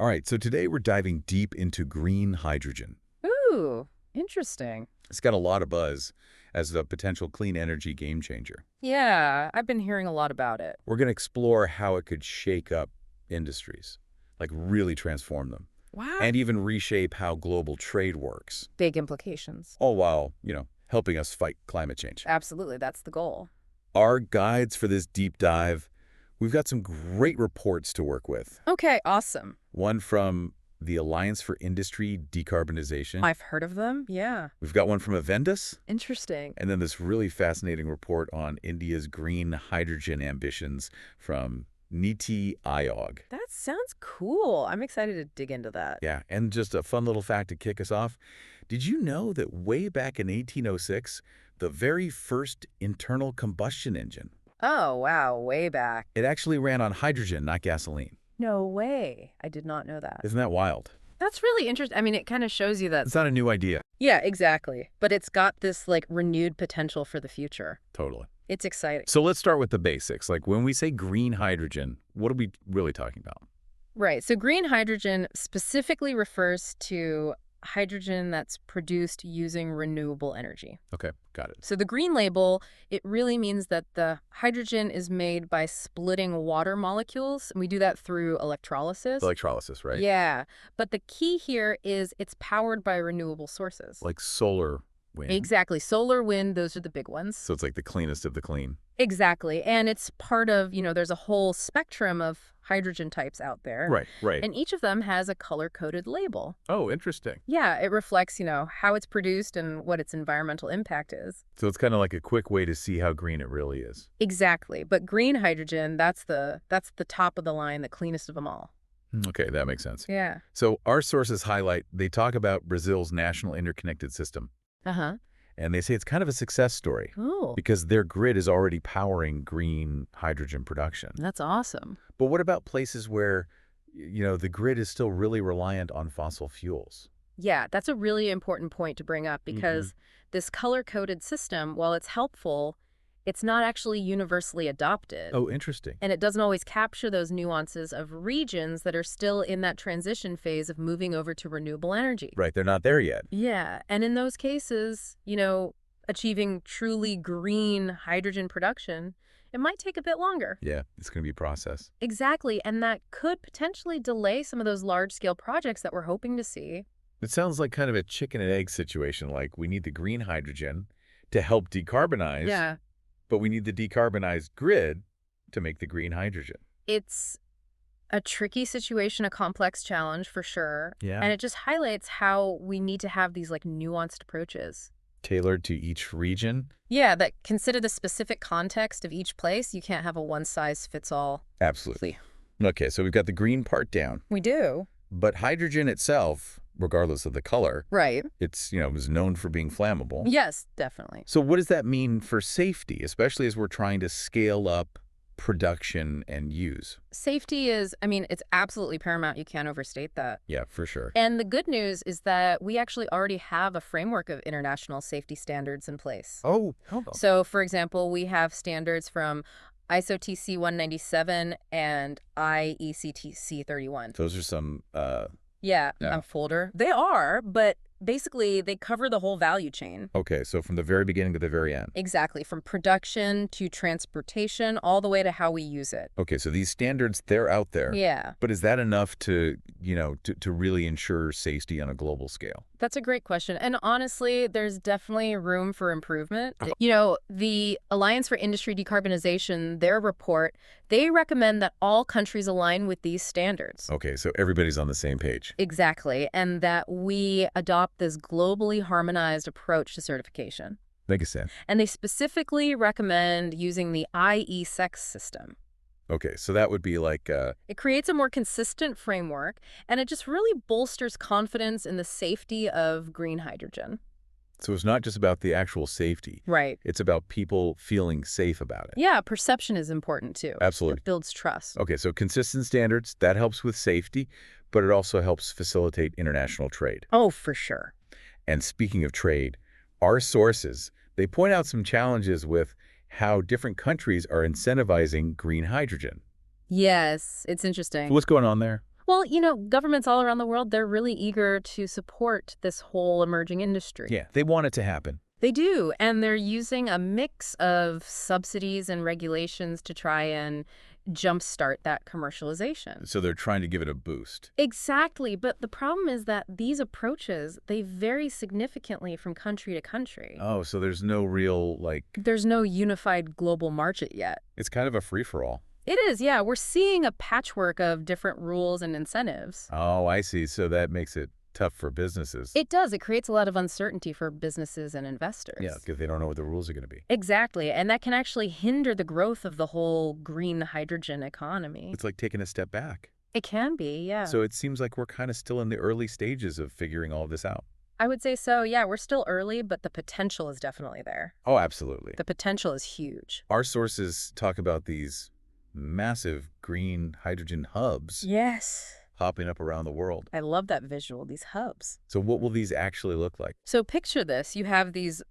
All right, so today we're diving deep into green hydrogen. Ooh, interesting. It's got a lot of buzz as a potential clean energy game changer. Yeah, I've been hearing a lot about it. We're going to explore how it could shake up industries, like really transform them, Wow. and even reshape how global trade works, Big implications. all while, helping us fight climate change. Absolutely, that's the goal. Our guides for this deep dive, we've got some great reports to work with. Okay, awesome. One from the Alliance for Industry Decarbonization. I've heard of them, yeah. We've got one from Avendus. Interesting. And then this really fascinating report on India's green hydrogen ambitions from Niti Aayog. That sounds cool. I'm excited to dig into that. Yeah, and just a fun little fact to kick us off. Did you know that way back in 1806, the very first internal combustion engine, Oh, wow, way back. it actually ran on hydrogen, not gasoline? No way. I did not know that. Isn't that wild? That's really interesting. I mean, it kind of shows you that. It's not a new idea. Yeah, exactly. But it's got this, renewed potential for the future. Totally. It's exciting. So let's start with the basics. Like when we say green hydrogen, what are we really talking about? Right. So green hydrogen specifically refers to hydrogen that's produced using renewable energy. Okay, got it. So the green label, it really means that the hydrogen is made by splitting water molecules. And we do that through electrolysis. Electrolysis, right? Yeah. But the key here is it's powered by renewable sources. Like solar wind. Exactly. Solar, wind, those are the big ones. So it's like the cleanest of the clean. Exactly. And it's part of, there's a whole spectrum of hydrogen types out there. Right, right. And each of them has a color-coded label. Oh, interesting. Yeah, it reflects, how it's produced and what its environmental impact is. So it's kind of like a quick way to see how green it really is. Exactly. But green hydrogen, that's the top of the line, the cleanest of them all. Okay, that makes sense. Yeah. So our sources they talk about Brazil's national interconnected system. Uh-huh. And they say it's kind of a success story Oh, because their grid is already powering green hydrogen production. that's awesome. But what about places where, the grid is still really reliant on fossil fuels? Yeah, that's a really important point to bring up because this color-coded system, while it's helpful, it's not actually universally adopted. Oh, interesting. And it doesn't always capture those nuances of regions that are still in that transition phase of moving over to renewable energy. Right, they're not there yet. Yeah, and in those cases, achieving truly green hydrogen production, it might take a bit longer. Yeah, it's going to be a process. Exactly, and that could potentially delay some of those large-scale projects that we're hoping to see. It sounds like kind of a chicken and egg situation, like we need the green hydrogen to help decarbonize. Yeah. But we need the decarbonized grid to make the green hydrogen. It's a tricky situation, a complex challenge for sure. Yeah. And it just highlights how we need to have these nuanced approaches. Tailored to each region? Yeah, that consider the specific context of each place. You can't have a one-size-fits-all. Absolutely. Okay, so we've got the green part down. We do. But hydrogen itself, regardless of the color, Right. it's, was known for being flammable. Yes, definitely. So what does that mean for safety, especially as we're trying to scale up production and use? Safety is, it's absolutely paramount. You can't overstate that. Yeah, for sure. And the good news is that we actually already have a framework of international safety standards in place. Oh, hold on. So, for example, we have standards from ISO TC 197 and IEC TC 31. Those are some, Yeah, Yeah. a folder. They are, but basically they cover the whole value chain. okay, so from the very beginning to the very end. Exactly, from production to transportation, all the way to how we use it. Okay, so these standards, they're out there. Yeah, But is that enough to, to really ensure safety on a global scale? that's a great question. And honestly, there's definitely room for improvement. The Alliance for Industry Decarbonization, their report, they recommend that all countries align with these standards. Okay, so everybody's on the same page. Exactly, and that we adopt this globally harmonized approach to certification. Make sense. And they specifically recommend using the IESEC system. Okay, so that would be like, It creates a more consistent framework, and it just really bolsters confidence in the safety of green hydrogen. so it's not just about the actual safety. Right. It's about people feeling safe about it. Yeah, perception is important too. Absolutely. It builds trust. Okay, so consistent standards, that helps with safety, but it also helps facilitate international trade. Oh, for sure. And speaking of trade, our sources, they point out some challenges with how different countries are incentivizing green hydrogen. Yes, it's interesting. So what's going on there? Well, governments all around the world, they're really eager to support this whole emerging industry. Yeah, they want it to happen. They do, and they're using a mix of subsidies and regulations to try and jumpstart that commercialization. So they're trying to give it a boost. Exactly, but the problem is that these approaches, they vary significantly from country to country. Oh, so there's no real, There's no unified global market yet. it's kind of a free-for-all. It is, yeah. We're seeing a patchwork of different rules and incentives. Oh, I see. So that makes it tough for businesses. It does. It creates a lot of uncertainty for businesses and investors. Yeah, because they don't know what the rules are going to be. Exactly. And that can actually hinder the growth of the whole green hydrogen economy. It's like taking a step back. It can be, yeah. So it seems like we're kind of still in the early stages of figuring all this out. I would say so. Yeah, we're still early, but the potential is definitely there. Oh, absolutely. The potential is huge. Our sources talk about these massive green hydrogen hubs Yes. popping up around the world. I love that visual, these hubs. So what will these actually look like? So picture this. You have these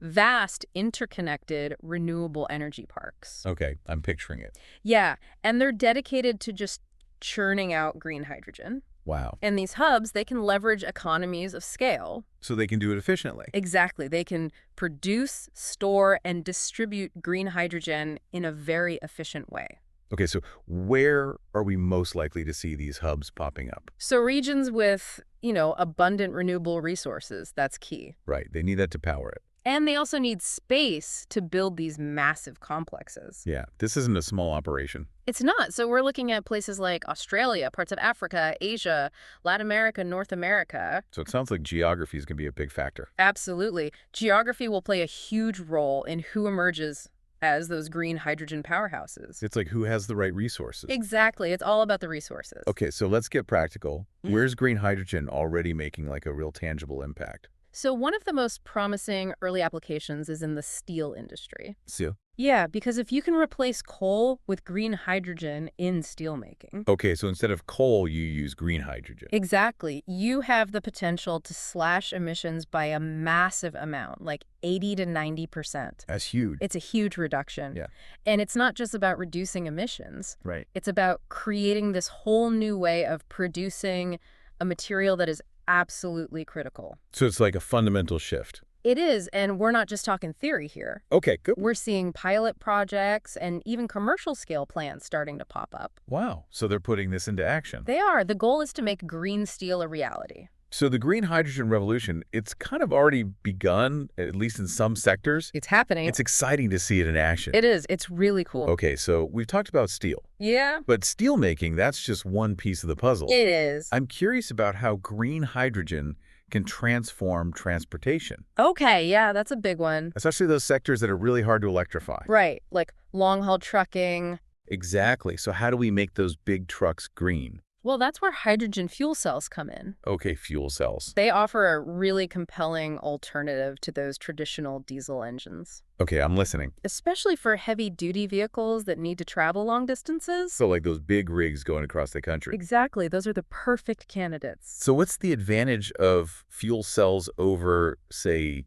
vast, interconnected, renewable energy parks. Okay, I'm picturing it. Yeah, and they're dedicated to just churning out green hydrogen. Wow. And these hubs, they can leverage economies of scale. So they can do it efficiently. Exactly. They can produce, store, and distribute green hydrogen in a very efficient way. Okay, so where are we most likely to see these hubs popping up? So regions with, abundant renewable resources, that's key. Right, they need that to power it. And they also need space to build these massive complexes. Yeah, this isn't a small operation. It's not. So we're looking at places like Australia, parts of Africa, Asia, Latin America, North America. So it sounds like geography is going to be a big factor. Absolutely. Geography will play a huge role in who emerges as those green hydrogen powerhouses. It's like who has the right resources. Exactly. It's all about the resources. Okay, so let's get practical. Where's green hydrogen already making like a real tangible impact? So one of the most promising early applications is in the steel industry. So, Yeah, because if you can replace coal with green hydrogen in steelmaking. okay, so instead of coal, you use green hydrogen. Exactly. You have the potential to slash emissions by a massive amount, like 80 to 90%. That's huge. It's a huge reduction. Yeah. And it's not just about reducing emissions. Right. It's about creating this whole new way of producing a material that is absolutely critical. So it's like a fundamental shift. It is, and we're not just talking theory here. Okay, good. We're seeing pilot projects and even commercial scale plants starting to pop up. Wow, so they're putting this into action. They are. The goal is to make green steel a reality. So the green hydrogen revolution, it's kind of already begun, at least in some sectors. It's happening. It's exciting to see it in action. It is. It's really cool. Okay, so we've talked about steel. Yeah. But steel making, that's just one piece of the puzzle. It is. I'm curious about how green hydrogen can transform transportation, Okay, yeah, that's a big one. especially those sectors that are really hard to electrify. Right, like long-haul trucking. Exactly. So how do we make those big trucks green? Well, that's where hydrogen fuel cells come in. Okay, fuel cells. They offer a really compelling alternative to those traditional diesel engines, Okay, I'm listening. especially for heavy-duty vehicles that need to travel long distances. So like those big rigs going across the country. Exactly. Those are the perfect candidates. So what's the advantage of fuel cells over, say,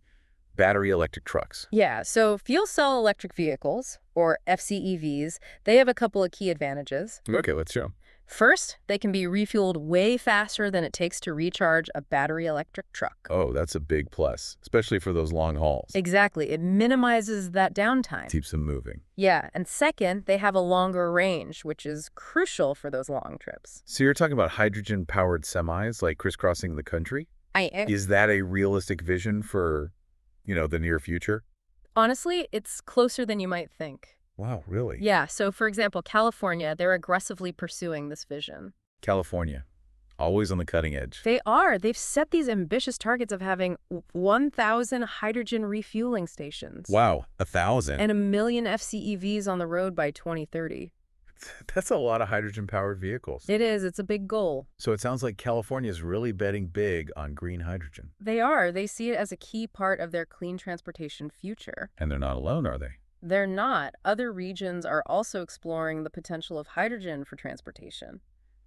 battery electric trucks? Yeah, so fuel cell electric vehicles, or FCEVs, they have a couple of key advantages. Okay, let's show. First, they can be refueled way faster than it takes to recharge a battery electric truck. Oh, that's a big plus, especially for those long hauls. Exactly. It minimizes that downtime. Keeps them moving. Yeah, and second, they have a longer range, which is crucial for those long trips. So you're talking about hydrogen-powered semis, like crisscrossing the country? Is that a realistic vision for, the near future? Honestly, it's closer than you might think. Wow, really? Yeah, so for example, California, they're aggressively pursuing this vision. California, always on the cutting edge. They are. They've set these ambitious targets of having 1,000 hydrogen refueling stations. Wow, 1,000? And 1 million FCEVs on the road by 2030. That's a lot of hydrogen-powered vehicles. It is. It's a big goal. So it sounds like California is really betting big on green hydrogen. They are. They see it as a key part of their clean transportation future. And they're not alone, are they? They're not. Other regions are also exploring the potential of hydrogen for transportation.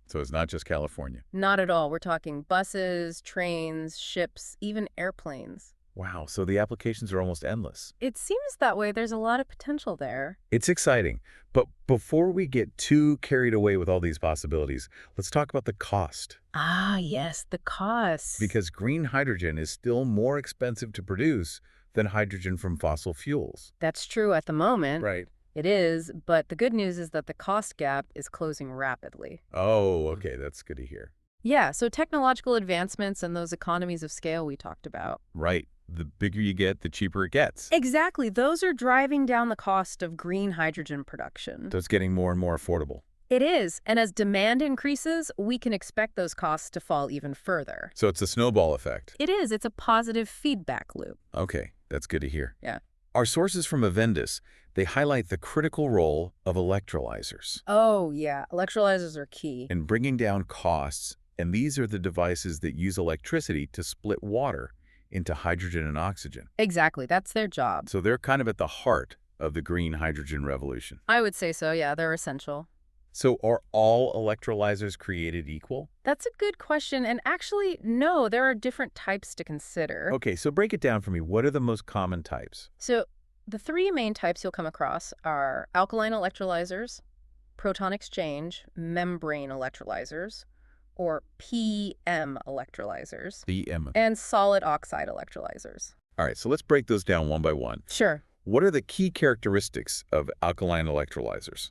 So it's not just California. Not at all. We're talking buses, trains, ships, even airplanes. Wow, so the applications are almost endless. It seems that way. There's a lot of potential there. It's exciting, but before we get too carried away with all these possibilities, let's talk about the cost. Ah, yes, the costs. Because green hydrogen is still more expensive to produce than hydrogen from fossil fuels. That's true at the moment. Right. It is, but the good news is that the cost gap is closing rapidly. Oh, okay, that's good to hear. Yeah, so technological advancements and those economies of scale we talked about. Right. The bigger you get, the cheaper it gets. Exactly. Those are driving down the cost of green hydrogen production. So it's getting more and more affordable. It is, and as demand increases, we can expect those costs to fall even further. So it's a snowball effect. It is. It's a positive feedback loop. Okay, that's good to hear. Yeah. Our sources from Avendus, they highlight the critical role of electrolyzers Oh, yeah. Electrolyzers are key. in bringing down costs, and these are the devices that use electricity to split water into hydrogen and oxygen. Exactly. That's their job. So they're kind of at the heart of the green hydrogen revolution. I would say so. Yeah, they're essential. So are all electrolyzers created equal? That's a good question. And actually, no, there are different types to consider. Okay, so break it down for me. What are the most common types? So the three main types you'll come across are alkaline electrolyzers, proton exchange, membrane electrolyzers, or PM electrolyzers, BM. and solid oxide electrolyzers. All right, so let's break those down one by one. Sure. What are the key characteristics of alkaline electrolyzers?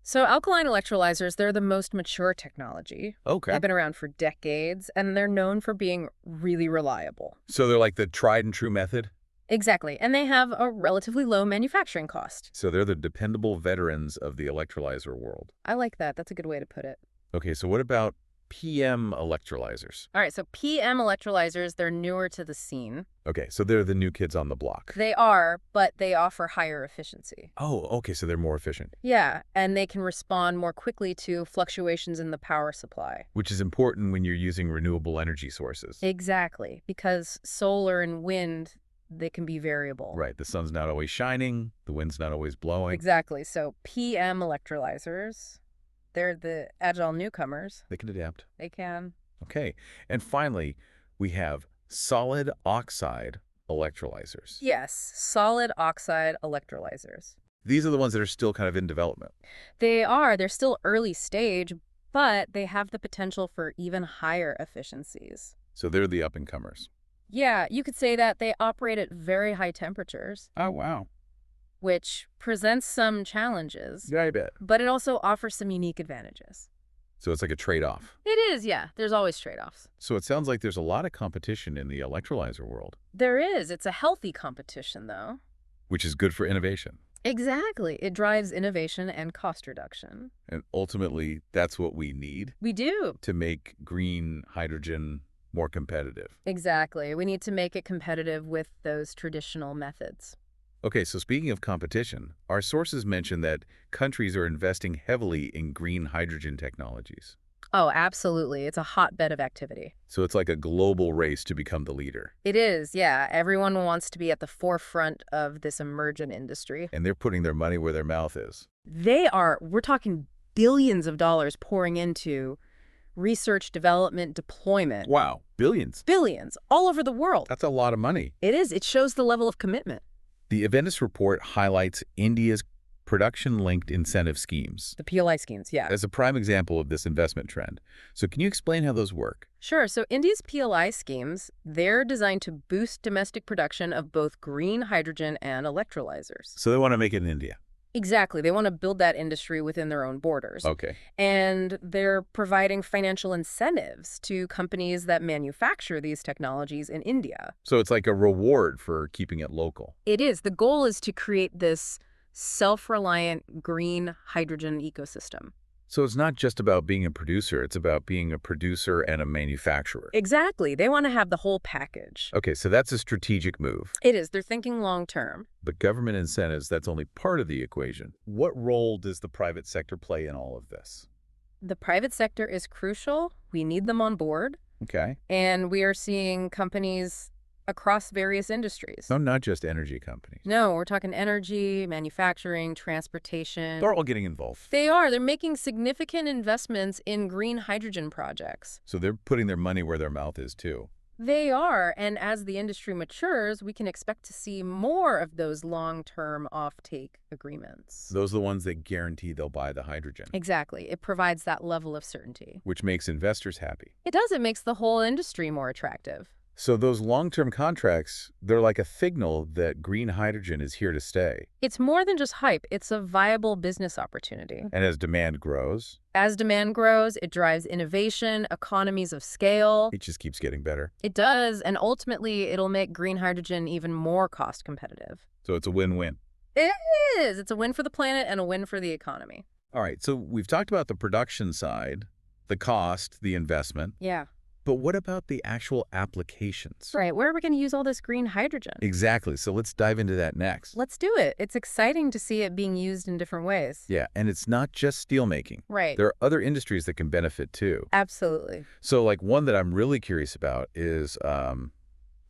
So alkaline electrolyzers, they're the most mature technology. Okay. They've been around for decades, and they're known for being really reliable. So they're like the tried and true method? Exactly. And they have a relatively low manufacturing cost. So they're the dependable veterans of the electrolyzer world. I like that. That's a good way to put it. Okay, so what about PM electrolyzers? All right, so PM electrolyzers, they're newer to the scene. Okay, so they're the new kids on the block. They are, but they offer higher efficiency. Oh, okay, so they're more efficient, Yeah, and they can respond more quickly to fluctuations in the power supply. which is important when you're using renewable energy sources. Exactly, because solar and wind, they can be variable. Right, the sun's not always shining, the wind's not always blowing. Exactly, so PM electrolyzers, they're the agile newcomers. They can adapt. They can. Okay, and finally, we have solid oxide electrolyzers. Yes, solid oxide electrolyzers. These are the ones that are still kind of in development. They are. They're still early stage, but they have the potential for even higher efficiencies. So they're the up-and-comers. Yeah, you could say that they operate at very high temperatures, Oh, wow. which presents some challenges, Yeah, I bet. but it also offers some unique advantages. So it's like a trade-off. It is, yeah. There's always trade-offs. So it sounds like there's a lot of competition in the electrolyzer world, There is. It's a healthy competition, though. which is good for innovation. Exactly. It drives innovation and cost reduction. And ultimately, that's what we need We do. to make green hydrogen more competitive. Exactly. We need to make it competitive with those traditional methods. Okay, so speaking of competition, our sources mention that countries are investing heavily in green hydrogen technologies. Oh, absolutely. It's a hotbed of activity. So it's like a global race to become the leader. It is, yeah. Everyone wants to be at the forefront of this emergent industry. And they're putting their money where their mouth is. We're talking billions of dollars pouring into research, development, deployment. Wow, billions. Billions, all over the world. That's a lot of money. It is. It shows the level of commitment. The Avendus report highlights India's production-linked incentive schemes The PLI schemes, yeah. as a prime example of this investment trend. So can you explain how those work? Sure. So India's PLI schemes, they're designed to boost domestic production of both green hydrogen and electrolyzers. So they want to make it in India. Exactly. They want to build that industry within their own borders. Okay. And they're providing financial incentives to companies that manufacture these technologies in India. So it's like a reward for keeping it local. It is. The goal is to create this self-reliant green hydrogen ecosystem. So it's not just about being a producer, it's about being a producer and a manufacturer. Exactly. They want to have the whole package. Okay, so that's a strategic move. It is. They're thinking long-term. But government incentives, that's only part of the equation. What role does the private sector play in all of this? The private sector is crucial. We need them on board. Okay. And we are seeing companies across various industries. So not just energy companies. No, we're talking energy, manufacturing, transportation. They're all getting involved. They are. They're making significant investments in green hydrogen projects. So they're putting their money where their mouth is too. They are, and as the industry matures, we can expect to see more of those long-term offtake agreements. Those are the ones that guarantee they'll buy the hydrogen, Exactly. It provides that level of certainty. which makes investors happy. It does. It makes the whole industry more attractive. So those long-term contracts, they're like a signal that green hydrogen is here to stay. It's more than just hype. It's a viable business opportunity. And as demand grows, As demand grows, it drives innovation, economies of scale. it just keeps getting better. It does, and ultimately, it'll make green hydrogen even more cost competitive. So it's a win-win. It is. It's a win for the planet and a win for the economy. All right, so we've talked about the production side, the cost, the investment. Yeah. But what about the actual applications? Right. Where are we going to use all this green hydrogen? Exactly. So let's dive into that next. Let's do it. It's exciting to see it being used in different ways. Yeah, and it's not just steelmaking. Right. There are other industries that can benefit too. Absolutely. So like one that I'm really curious about is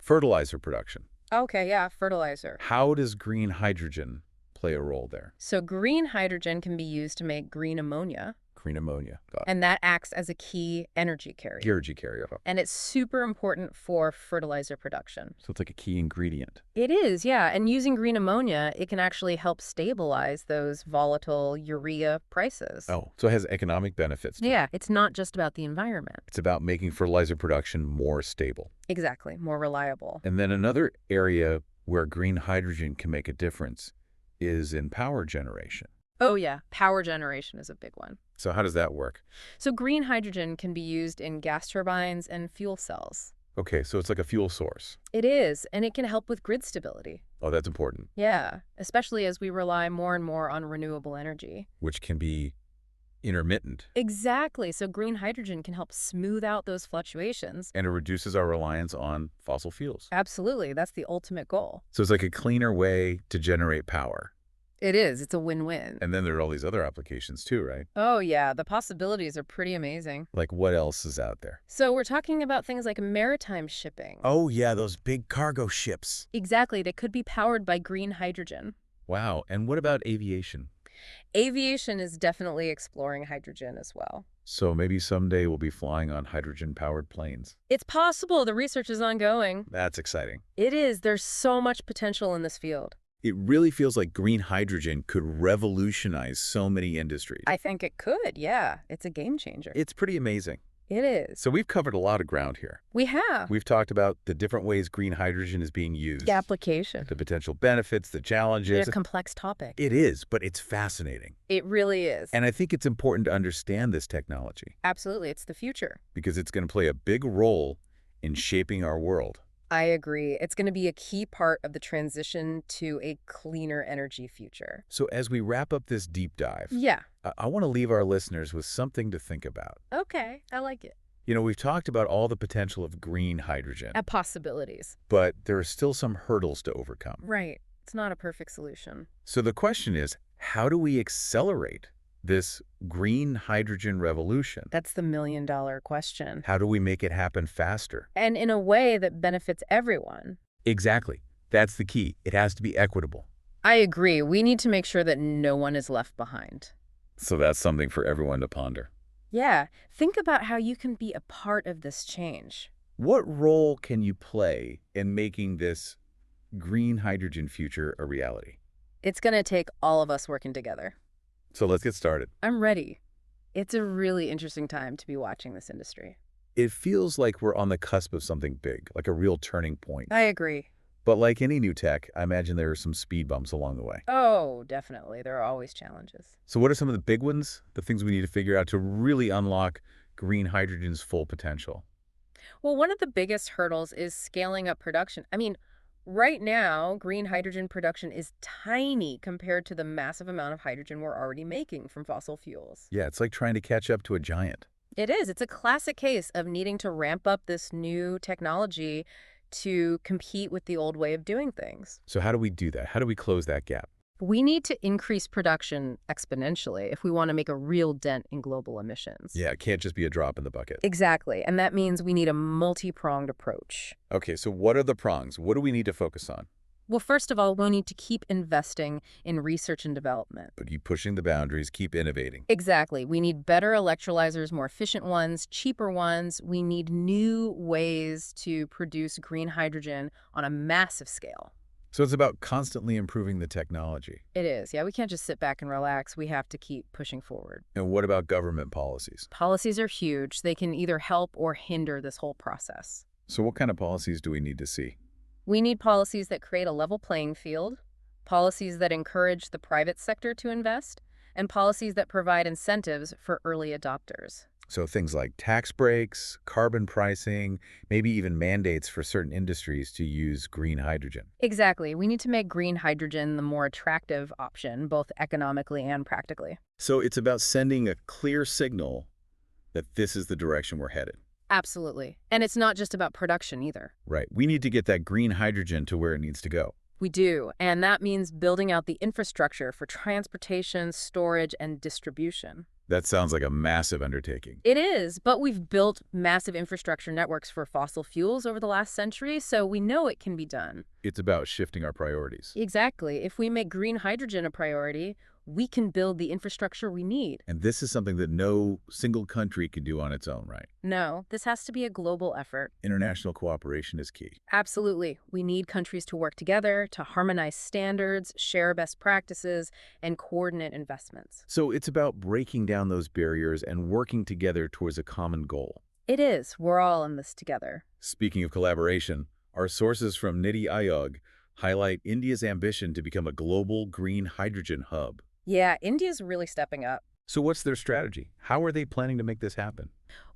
fertilizer production. Okay, yeah, fertilizer. How does green hydrogen play a role there? So green hydrogen can be used to make green ammonia, Green ammonia. Got it. and that acts as a key energy carrier. Energy carrier. And it's super important for fertilizer production. So it's like a key ingredient. It is, yeah. And using green ammonia, it can actually help stabilize those volatile urea prices. Oh, so it has economic benefits. Yeah, it's not just about the environment. It's about making fertilizer production more stable. Exactly, more reliable. And then another area where green hydrogen can make a difference is in power generation. Oh, yeah, power generation is a big one. So how does that work? So green hydrogen can be used in gas turbines and fuel cells. Okay, so it's like a fuel source. It is, and it can help with grid stability. Oh, that's important, Yeah, especially as we rely more and more on renewable energy. which can be intermittent. Exactly, so green hydrogen can help smooth out those fluctuations. And it reduces our reliance on fossil fuels. Absolutely, that's the ultimate goal. So it's like a cleaner way to generate power. It is, it's a win-win. And then there are all these other applications too, right? Oh yeah, the possibilities are pretty amazing. Like what else is out there? So we're talking about things like maritime shipping. Oh yeah, those big cargo ships. Exactly, they could be powered by green hydrogen. Wow, and what about aviation? Aviation is definitely exploring hydrogen as well. So maybe someday we'll be flying on hydrogen-powered planes. It's possible, the research is ongoing. That's exciting. It is, there's so much potential in this field. It really feels like green hydrogen could revolutionize so many industries. I think it could, yeah. It's a game changer. It's pretty amazing. It is. So we've covered a lot of ground here. We have. We've talked about the different ways green hydrogen is being used. The application. The potential benefits, the challenges. It's a complex topic. It is, but it's fascinating. It really is. And I think it's important to understand this technology Absolutely, it's the future. because it's going to play a big role in shaping our world. I agree. It's going to be a key part of the transition to a cleaner energy future. So as we wrap up this deep dive, Yeah. I want to leave our listeners with something to think about. Okay, I like it. You know, we've talked about all the potential of green hydrogen, Possibilities. but there are still some hurdles to overcome. Right. It's not a perfect solution. So the question is, how do we accelerate this green hydrogen revolution? That's the million-dollar question. How do we make it happen faster? And in a way that benefits everyone. Exactly. That's the key. It has to be equitable. I agree. We need to make sure that no one is left behind. So that's something for everyone to ponder. Yeah. Think about how you can be a part of this change. What role can you play in making this green hydrogen future a reality? It's going to take all of us working together. So let's get started. I'm ready. It's a really interesting time to be watching this industry. It feels like we're on the cusp of something big, like a real turning point. I agree. But like any new tech, I imagine there are some speed bumps along the way. Oh, definitely. There are always challenges. So what are some of the big ones, the things we need to figure out to really unlock green hydrogen's full potential? Well, one of the biggest hurdles is scaling up production. I mean, right now, green hydrogen production is tiny compared to the massive amount of hydrogen we're already making from fossil fuels. Yeah, it's like trying to catch up to a giant. It is. It's a classic case of needing to ramp up this new technology to compete with the old way of doing things. So how do we do that? How do we close that gap? We need to increase production exponentially if we want to make a real dent in global emissions. Yeah, it can't just be a drop in the bucket. Exactly. And that means we need a multi-pronged approach. Okay, so what are the prongs? What do we need to focus on? Well, first of all, we need to keep investing in research and development. But keep pushing the boundaries, keep innovating. Exactly. We need better electrolyzers, more efficient ones, cheaper ones. We need new ways to produce green hydrogen on a massive scale. So it's about constantly improving the technology. It is. Yeah, we can't just sit back and relax. We have to keep pushing forward. And what about government policies? Policies are huge. They can either help or hinder this whole process. So what kind of policies do we need to see? We need policies that create a level playing field, policies that encourage the private sector to invest, and policies that provide incentives for early adopters. So things like tax breaks, carbon pricing, maybe even mandates for certain industries to use green hydrogen. Exactly. We need to make green hydrogen the more attractive option, both economically and practically. So it's about sending a clear signal that this is the direction we're headed. Absolutely. And it's not just about production either. Right. We need to get that green hydrogen to where it needs to go. We do, and that means building out the infrastructure for transportation, storage, and distribution. That sounds like a massive undertaking. It is, but we've built massive infrastructure networks for fossil fuels over the last century, so we know it can be done. It's about shifting our priorities. Exactly. If we make green hydrogen a priority, we can build the infrastructure we need. And this is something that no single country can do on its own, right? No, this has to be a global effort. International cooperation is key. Absolutely. We need countries to work together, to harmonize standards, share best practices, and coordinate investments. So it's about breaking down those barriers and working together towards a common goal. It is. We're all in this together. Speaking of collaboration, our sources from Niti Aayog highlight India's ambition to become a global green hydrogen hub. Yeah, India's really stepping up. So what's their strategy? How are they planning to make this happen?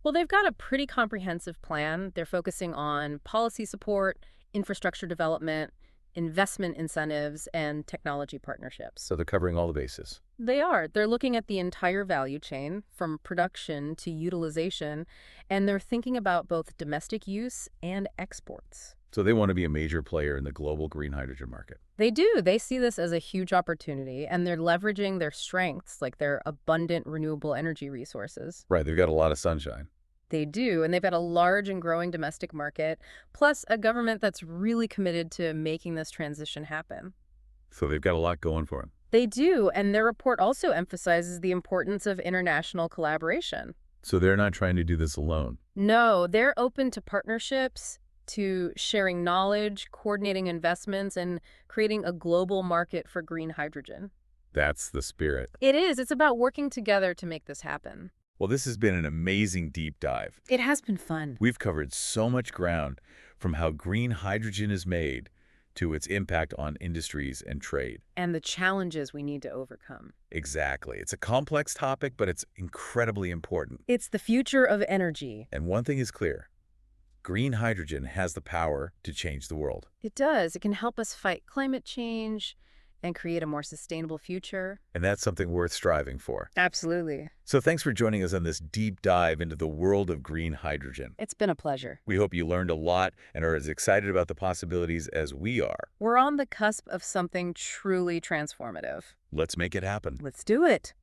Well, they've got a pretty comprehensive plan. They're focusing on policy support, infrastructure development, investment incentives, and technology partnerships. So they're covering all the bases. They are. They're looking at the entire value chain, from production to utilization, and they're thinking about both domestic use and exports. So they want to be a major player in the global green hydrogen market. They do. They see this as a huge opportunity, and they're leveraging their strengths, like their abundant renewable energy resources. Right, they've got a lot of sunshine. They do, and they've got a large and growing domestic market, plus a government that's really committed to making this transition happen. So they've got a lot going for them. They do, and their report also emphasizes the importance of international collaboration. So they're not trying to do this alone. No, they're open to partnerships, to sharing knowledge, coordinating investments, and creating a global market for green hydrogen. That's the spirit. It is. It's about working together to make this happen. Well, this has been an amazing deep dive. It has been fun. We've covered so much ground, from how green hydrogen is made to its impact on industries and trade. And the challenges we need to overcome. Exactly. It's a complex topic, but it's incredibly important. It's the future of energy. And one thing is clear. Green hydrogen has the power to change the world. It does. It can help us fight climate change and create a more sustainable future. And that's something worth striving for. Absolutely. So thanks for joining us on this deep dive into the world of green hydrogen. It's been a pleasure. We hope you learned a lot and are as excited about the possibilities as we are. We're on the cusp of something truly transformative. Let's make it happen. Let's do it.